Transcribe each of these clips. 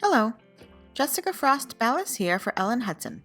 Hello, Jessica Frost Ballas here for Elle and Hutson.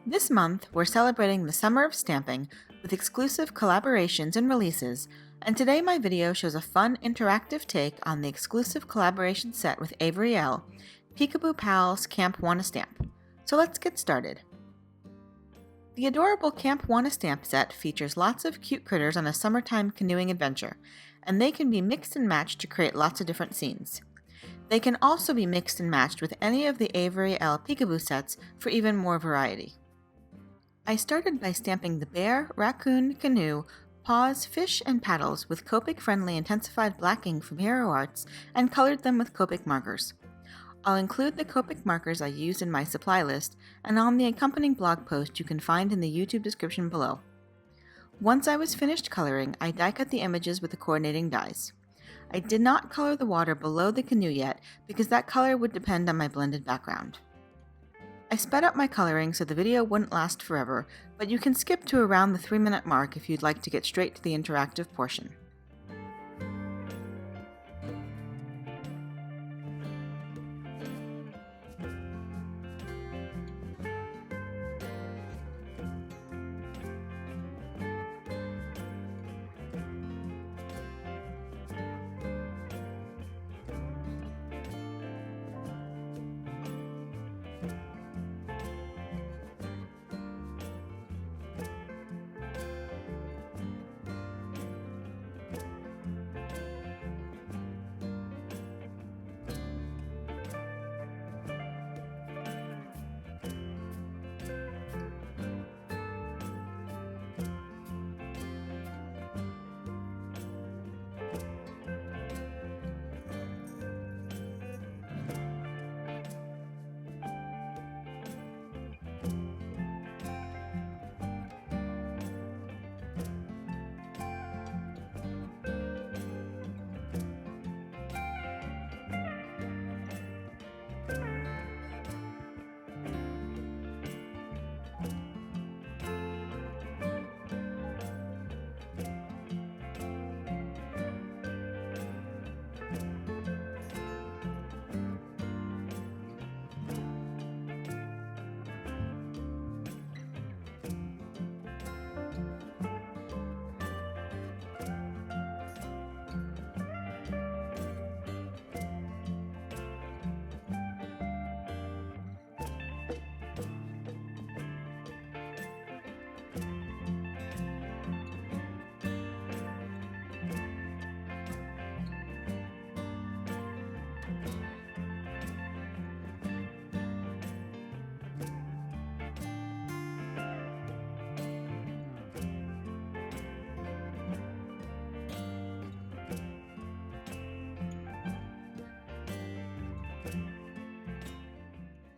This month, we're celebrating the Summer of Stamping with exclusive collaborations and releases, and today my video shows a fun interactive take on the exclusive collaboration set with Avery Elle, Peekaboo Pals Camp Wanna Stamp. So let's get started. The adorable Camp Wanna Stamp set features lots of cute critters on a summertime canoeing adventure, and they can be mixed and matched to create lots of different scenes. They can also be mixed and matched with any of the Avery Elle Peekaboo sets for even more variety. I started by stamping the bear, raccoon, canoe, paws, fish, and paddles with Copic-friendly intensified black ink from Hero Arts and colored them with Copic markers. I'll include the Copic markers I used in my supply list and on the accompanying blog post you can find in the YouTube description below. Once I was finished coloring, I die cut the images with the coordinating dies. I did not color the water below the canoe yet because that color would depend on my blended background. I sped up my coloring so the video wouldn't last forever, but you can skip to around the 3-minute mark if you'd like to get straight to the interactive portion.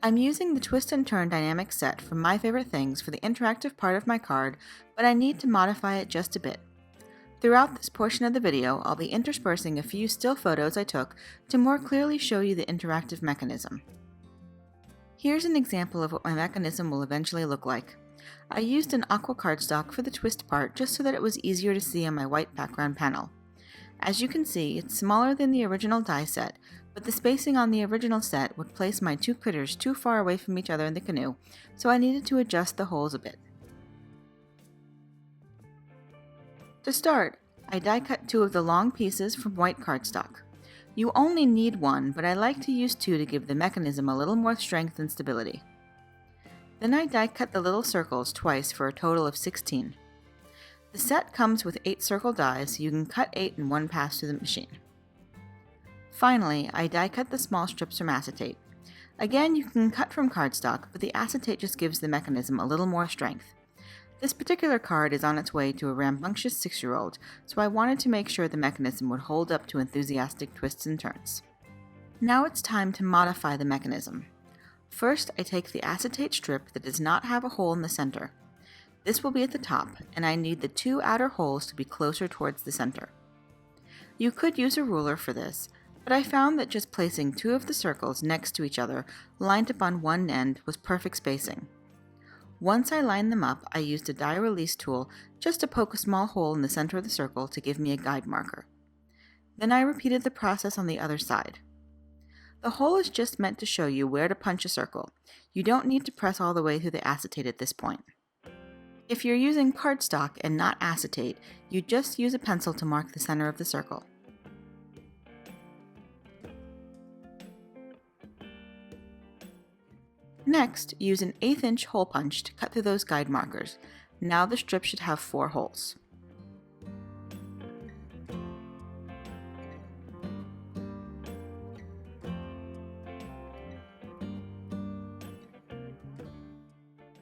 I'm using the Twist and Turn Die-Namics set from My Favorite Things for the interactive part of my card, but I need to modify it just a bit. Throughout this portion of the video, I'll be interspersing a few still photos I took to more clearly show you the interactive mechanism. Here's an example of what my mechanism will eventually look like. I used an aqua cardstock for the twist part just so that it was easier to see on my white background panel. As you can see, it's smaller than the original die set, but the spacing on the original set would place my two critters too far away from each other in the canoe, so I needed to adjust the holes a bit. To start, I die cut 2 of the long pieces from white cardstock. You only need 1, but I like to use 2 to give the mechanism a little more strength and stability. Then I die cut the little circles twice for a total of 16. The set comes with 8 circle dies, so you can cut 8 in one pass through the machine. Finally, I die cut the small strips from acetate. Again, you can cut from cardstock, but the acetate just gives the mechanism a little more strength. This particular card is on its way to a rambunctious 6-year-old, so I wanted to make sure the mechanism would hold up to enthusiastic twists and turns. Now it's time to modify the mechanism. First, I take the acetate strip that does not have a hole in the center. This will be at the top, and I need the 2 outer holes to be closer towards the center. You could use a ruler for this, but I found that just placing 2 of the circles next to each other, lined up on one end, was perfect spacing. Once I lined them up, I used a die release tool just to poke a small hole in the center of the circle to give me a guide marker. Then I repeated the process on the other side. The hole is just meant to show you where to punch a circle. You don't need to press all the way through the acetate at this point. If you're using cardstock and not acetate, you just use a pencil to mark the center of the circle. Next, use an 1/8 inch hole punch to cut through those guide markers. Now the strip should have 4 holes.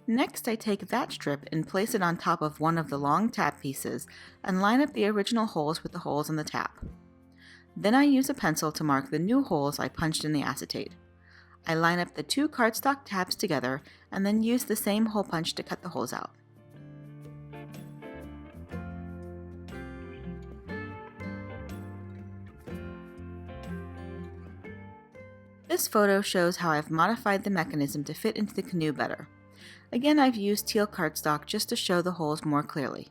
Next, I take that strip and place it on top of one of the long tab pieces and line up the original holes with the holes in the tab. Then I use a pencil to mark the new holes I punched in the acetate. I line up the 2 cardstock tabs together and then use the same hole punch to cut the holes out. This photo shows how I've modified the mechanism to fit into the canoe better. Again, I've used teal cardstock just to show the holes more clearly.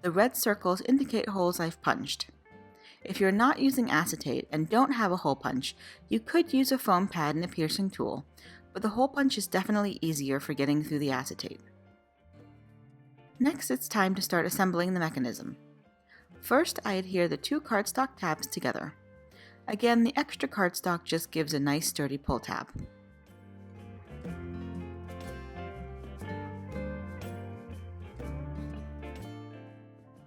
The red circles indicate holes I've punched. If you're not using acetate and don't have a hole punch, you could use a foam pad and a piercing tool, but the hole punch is definitely easier for getting through the acetate. Next, it's time to start assembling the mechanism. First, I adhere the 2 cardstock tabs together. Again, the extra cardstock just gives a nice sturdy pull tab.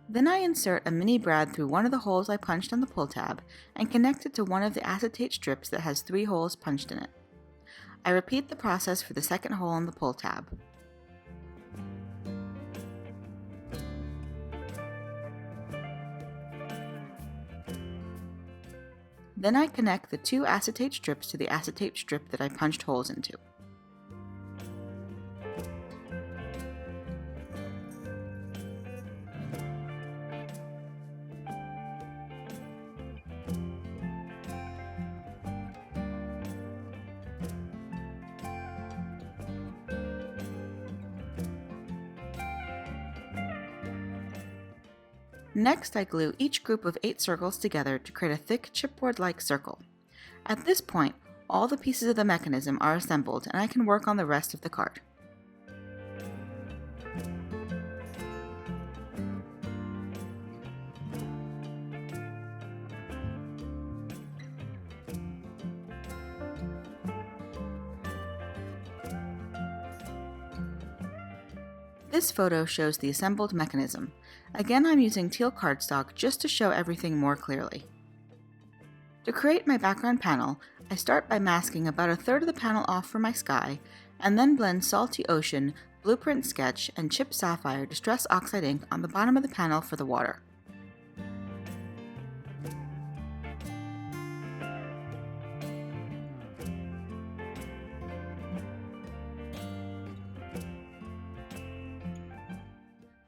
Then I insert a mini brad through one of the holes I punched on the pull tab and connect it to one of the acetate strips that has 3 holes punched in it. I repeat the process for the second hole on the pull tab. Then I connect the 2 acetate strips to the acetate strip that I punched holes into. Next, I glue each group of 8 circles together to create a thick chipboard-like circle. At this point, all the pieces of the mechanism are assembled and I can work on the rest of the card. This photo shows the assembled mechanism. Again, I'm using teal cardstock just to show everything more clearly. To create my background panel, I start by masking about 1/3 of the panel off for my sky, and then blend Salty Ocean, Blueprint Sketch, and Chip Sapphire Distress Oxide ink on the bottom of the panel for the water.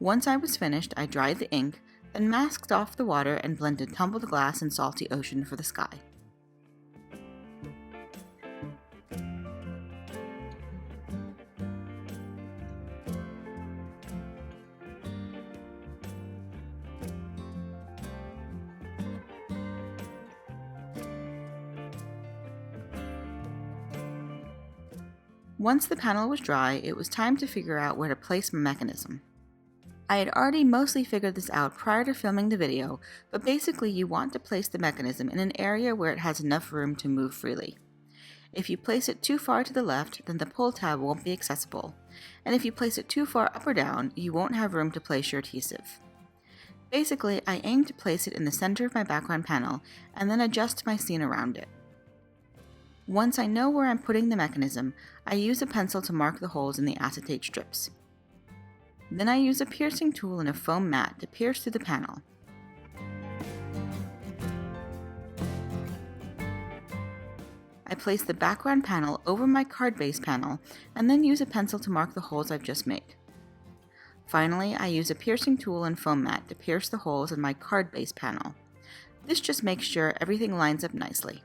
Once I was finished, I dried the ink, then masked off the water and blended Tumbled Glass and Salty Ocean for the sky. Once the panel was dry, it was time to figure out where to place my mechanism. I had already mostly figured this out prior to filming the video, but basically you want to place the mechanism in an area where it has enough room to move freely. If you place it too far to the left, then the pull tab won't be accessible, and if you place it too far up or down, you won't have room to place your adhesive. Basically, I aim to place it in the center of my background panel, and then adjust my scene around it. Once I know where I'm putting the mechanism, I use a pencil to mark the holes in the acetate strips. Then I use a piercing tool and a foam mat to pierce through the panel. I place the background panel over my card base panel and then use a pencil to mark the holes I've just made. Finally, I use a piercing tool and foam mat to pierce the holes in my card base panel. This just makes sure everything lines up nicely.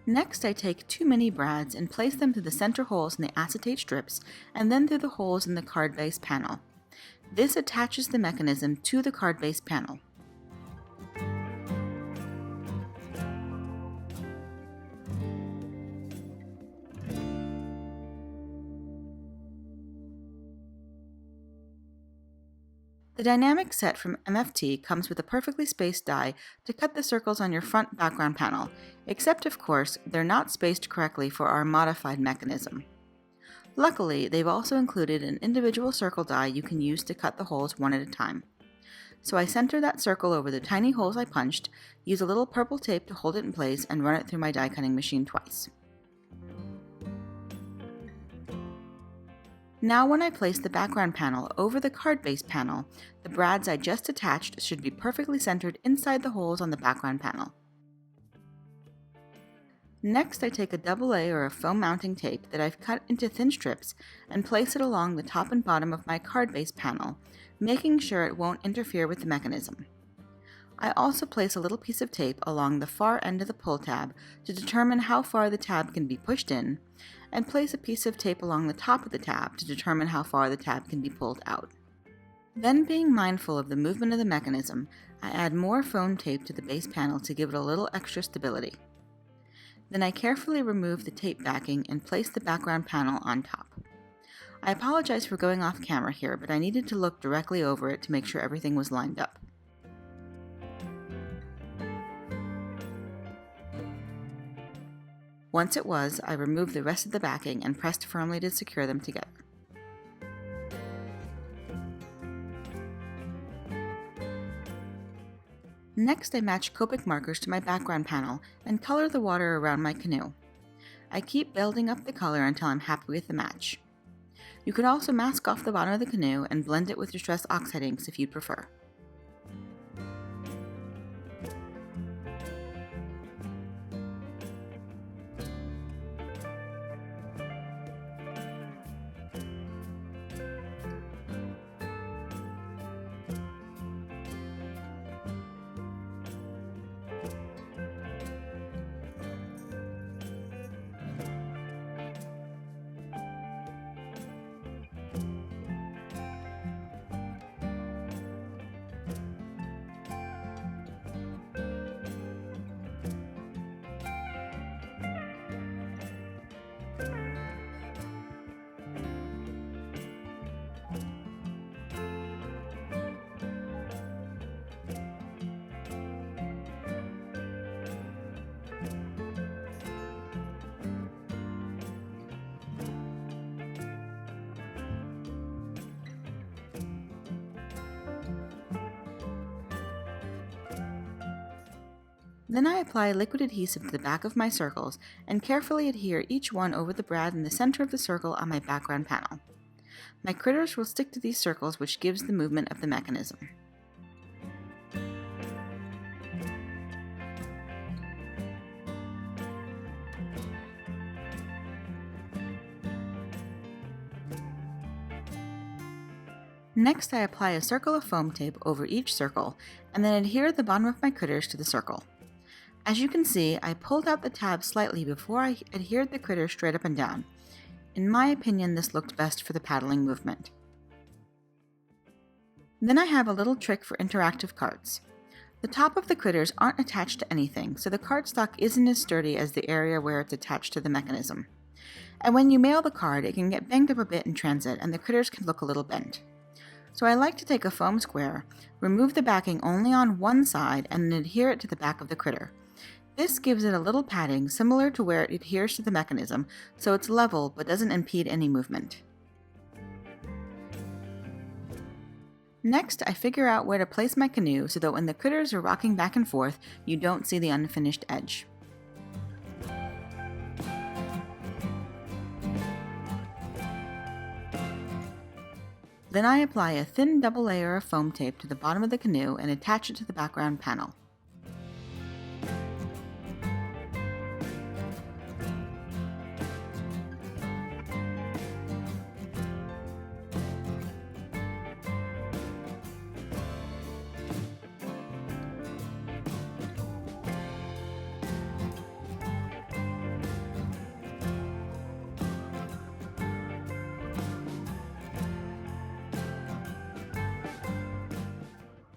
Next, I take 2 mini brads and place them through the center holes in the acetate strips and then through the holes in the card base panel. This attaches the mechanism to the card base panel. The Die-Namics set from MFT comes with a perfectly spaced die to cut the circles on your front background panel, except of course they're not spaced correctly for our modified mechanism. Luckily, they've also included an individual circle die you can use to cut the holes one at a time. So I center that circle over the tiny holes I punched, use a little purple tape to hold it in place, and run it through my die cutting machine twice. Now when I place the background panel over the card base panel, the brads I just attached should be perfectly centered inside the holes on the background panel. Next, I take a AA or a foam mounting tape that I've cut into thin strips and place it along the top and bottom of my card base panel, making sure it won't interfere with the mechanism. I also place a little piece of tape along the far end of the pull tab to determine how far the tab can be pushed in, and place a piece of tape along the top of the tab to determine how far the tab can be pulled out. Then, being mindful of the movement of the mechanism, I add more foam tape to the base panel to give it a little extra stability. Then I carefully remove the tape backing and place the background panel on top. I apologize for going off camera here, but I needed to look directly over it to make sure everything was lined up. Once it was, I removed the rest of the backing and pressed firmly to secure them together. Next, I match Copic markers to my background panel and color the water around my canoe. I keep building up the color until I'm happy with the match. You could also mask off the bottom of the canoe and blend it with distressed Oxide inks if you'd prefer. Then I apply liquid adhesive to the back of my circles and carefully adhere each one over the brad in the center of the circle on my background panel. My critters will stick to these circles, which gives the movement of the mechanism. Next, I apply a circle of foam tape over each circle and then adhere the bottom of my critters to the circle. As you can see, I pulled out the tab slightly before I adhered the critter straight up and down. In my opinion, this looked best for the paddling movement. Then I have a little trick for interactive cards. The top of the critters aren't attached to anything, so the cardstock isn't as sturdy as the area where it's attached to the mechanism. And when you mail the card, it can get banged up a bit in transit and the critters can look a little bent. So I like to take a foam square, remove the backing only on one side, and then adhere it to the back of the critter. This gives it a little padding similar to where it adheres to the mechanism, so it's level but doesn't impede any movement. Next, I figure out where to place my canoe so that when the critters are rocking back and forth, you don't see the unfinished edge. Then I apply a thin double layer of foam tape to the bottom of the canoe and attach it to the background panel.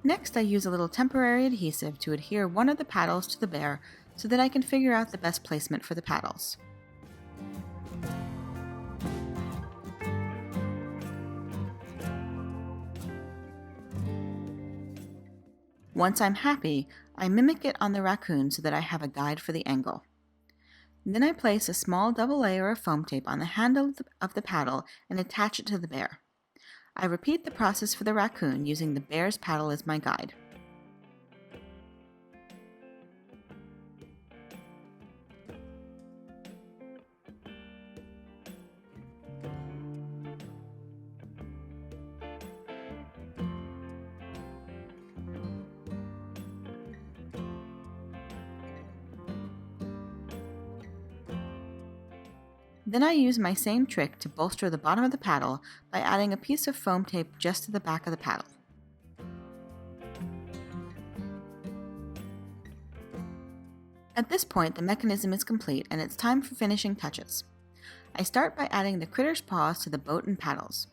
Next, I use a little temporary adhesive to adhere one of the paddles to the bear so that I can figure out the best placement for the paddles. Once I'm happy, I mimic it on the raccoon so that I have a guide for the angle. Then I place a small double layer of foam tape on the handle of the paddle and attach it to the bear. I repeat the process for the raccoon using the bear's paddle as my guide. Then I use my same trick to bolster the bottom of the paddle by adding a piece of foam tape just to the back of the paddle. At this point, the mechanism is complete and it's time for finishing touches. I start by adding the critter's paws to the boat and paddles.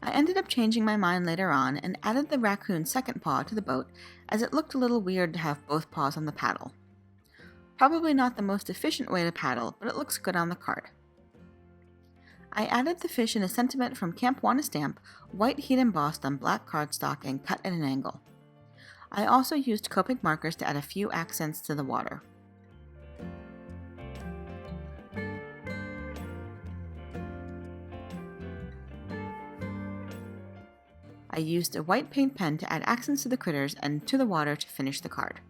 I ended up changing my mind later on and added the raccoon's second paw to the boat as it looked a little weird to have both paws on the paddle. Probably not the most efficient way to paddle, but it looks good on the card. I added the fish in a sentiment from Camp Wanna Stamp, white heat embossed on black cardstock and cut at an angle. I also used Copic markers to add a few accents to the water. I used a white paint pen to add accents to the critters and to the water to finish the card.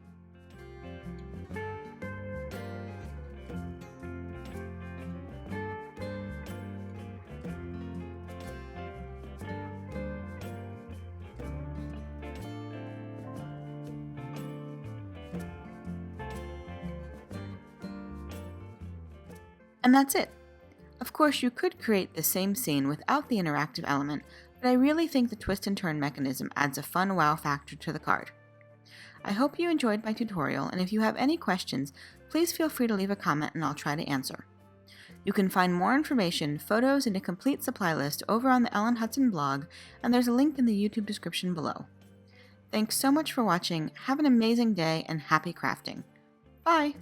And that's it. Of course, you could create the same scene without the interactive element, but I really think the twist and turn mechanism adds a fun wow factor to the card. I hope you enjoyed my tutorial, and if you have any questions, please feel free to leave a comment and I'll try to answer. You can find more information, photos, and a complete supply list over on the Elle and Hutson blog, and there's a link in the YouTube description below. Thanks so much for watching, have an amazing day, and happy crafting. Bye!